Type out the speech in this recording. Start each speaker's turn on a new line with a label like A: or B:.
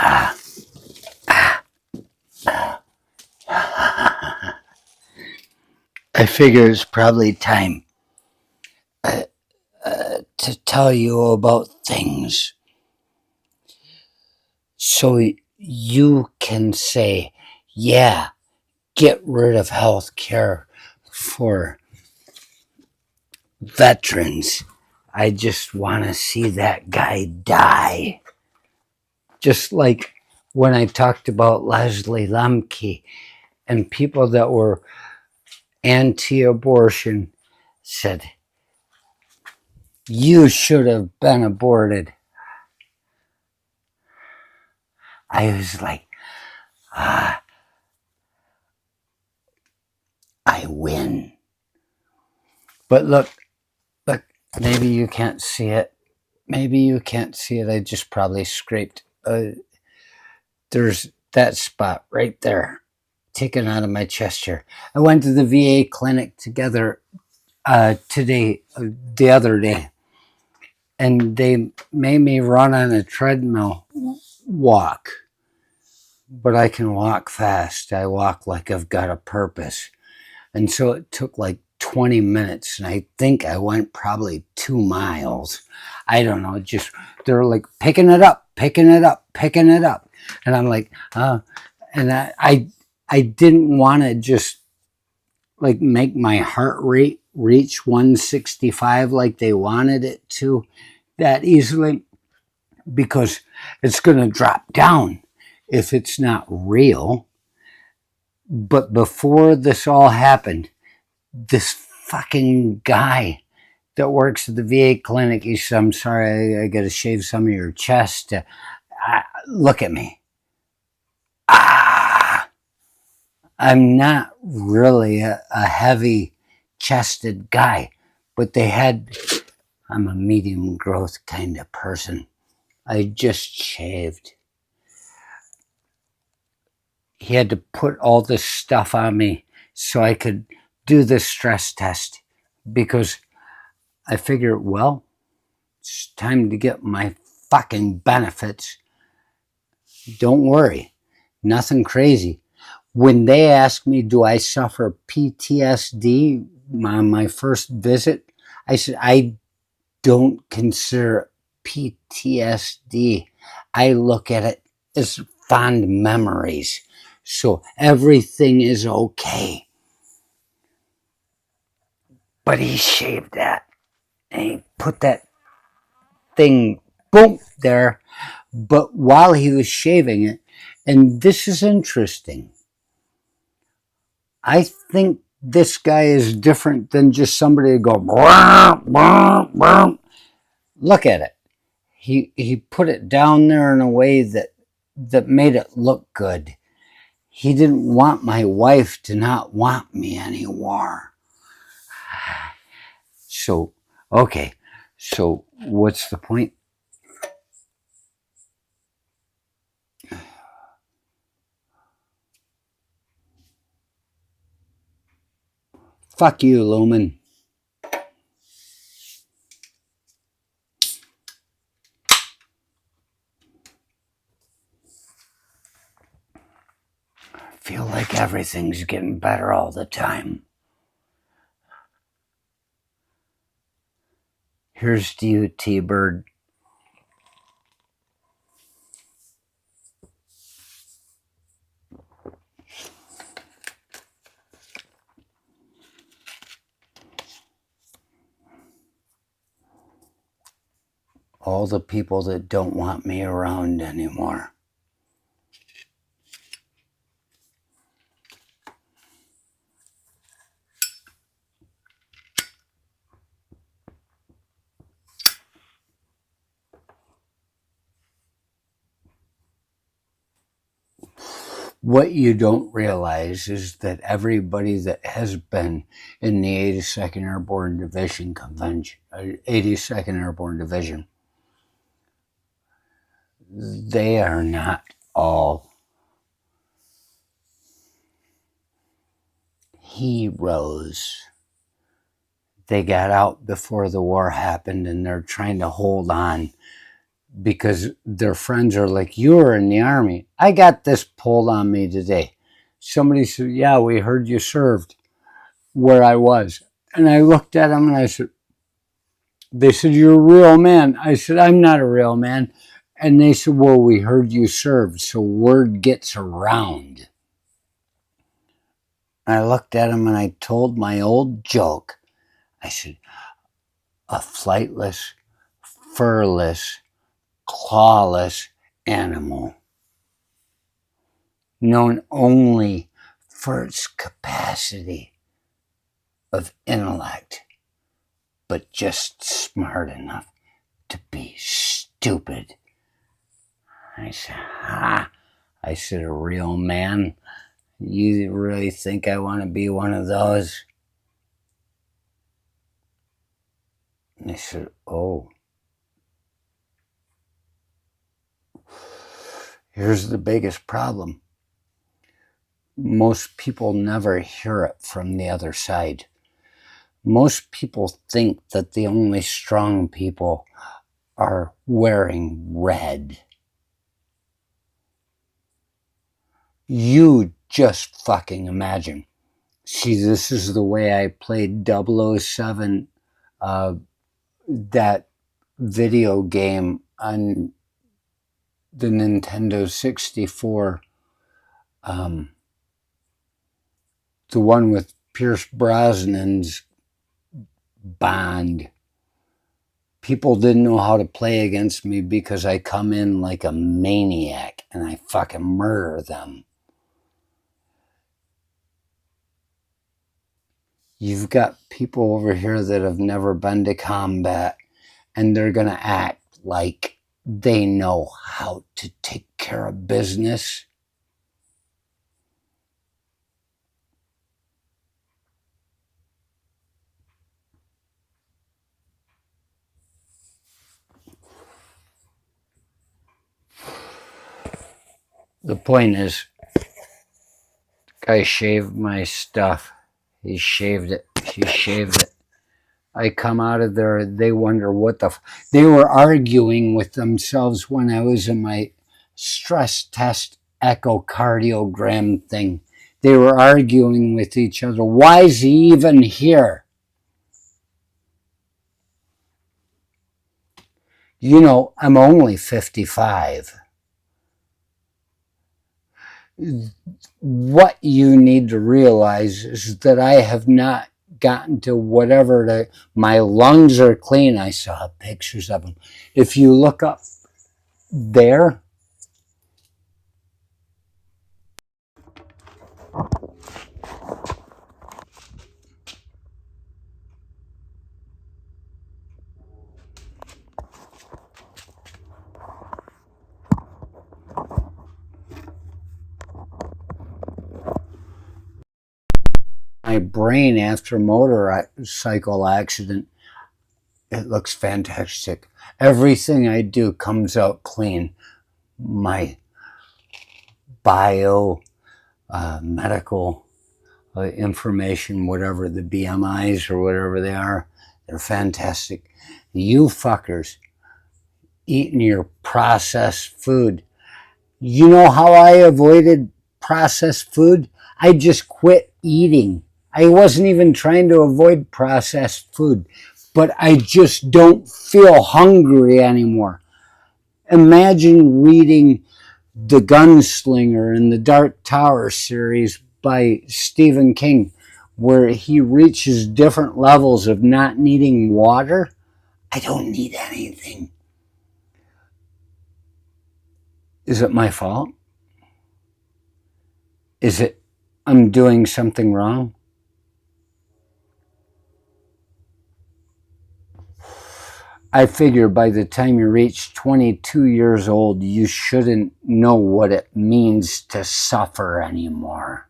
A: I figure it's probably time to tell you about things so you can say, yeah, get rid of health care for veterans. I just want to see that guy die. Just like when I talked about Leslie Lemke and people that were anti abortion said, you should have been aborted. I was like, ah, I win. But look, maybe you can't see it. Maybe you can't see it. I just probably scraped. There's that spot right there, taken out of my chest here. I went to the VA clinic together the other day, and they made me run on a treadmill walk. But I can walk fast. I walk like I've got a purpose. And so it took like 20 minutes, and I think I went probably 2 miles. I don't know, just they're like picking it up, picking it up, picking it up. And I'm like, and I didn't want to just like make my heart rate reach 165 like they wanted it to that easily, because it's going to drop down if it's not real. But before this all happened, this fucking guy that works at the VA clinic, he said, I'm sorry, I got to shave some of your chest. Look at me. I'm not really a heavy chested guy, but I'm a medium growth kind of person. I just shaved. He had to put all this stuff on me so I could do the stress test, because I figure, well, it's time to get my fucking benefits. Don't worry, nothing crazy. When they asked me, do I suffer PTSD on my first visit, I said, I don't consider PTSD. I look at it as fond memories. So everything is okay. But he shaved that and he put that thing, boom, there. But while he was shaving it, and this is interesting, I think this guy is different than just somebody to go, "Brr, brr, brr." Look at it. He put it down there in a way that made it look good. He didn't want my wife to not want me anymore. So, okay. So, what's the point? Fuck you, Lumen. I feel like everything's getting better all the time. Here's to you, T-Bird. All the people that don't want me around anymore. What you don't realize is that everybody that has been in the 82nd Airborne Division Convention, 82nd Airborne Division, they are not all heroes. They got out before the war happened, and they're trying to hold on because their friends are like, you were in the army. I got this pulled on me today. Somebody said, yeah, we heard you served where I was. And I looked at them and I said, they said, you're a real man. I said, I'm not a real man. And they said, well, we heard you served, so word gets around. And I looked at him and I told my old joke. I said, a flightless, furless, clawless animal, known only for its capacity of intellect, but just smart enough to be stupid. I said, I said, a real man? You really think I want to be one of those? And they said, oh. Here's the biggest problem. Most people never hear it from the other side. Most people think that the only strong people are wearing red. You just fucking imagine. See, this is the way I played 007, that video game on the Nintendo 64. The one with Pierce Brosnan's Bond. People didn't know how to play against me because I come in like a maniac and I fucking murder them. You've got people over here that have never been to combat and they're going to act like they know how to take care of business. The point is, guy shaved my stuff. He shaved it. He shaved it. I come out of there, they wonder what the... They were arguing with themselves when I was in my stress test echocardiogram thing. They were arguing with each other. Why is he even here? You know, I'm only 55. What you need to realize is that I have not gotten to whatever my lungs are clean. I saw pictures of them. If you look up there, my brain after a motorcycle accident, it looks fantastic. Everything I do comes out clean. My medical information, whatever the BMIs or whatever they are, they're fantastic. You fuckers eating your processed food. You know how I avoided processed food? I just quit eating. I wasn't even trying to avoid processed food, but I just don't feel hungry anymore. Imagine reading The Gunslinger in the Dark Tower series by Stephen King, where he reaches different levels of not needing water. I don't need anything. Is it my fault? Is it I'm doing something wrong? I figure by the time you reach 22 years old, you shouldn't know what it means to suffer anymore.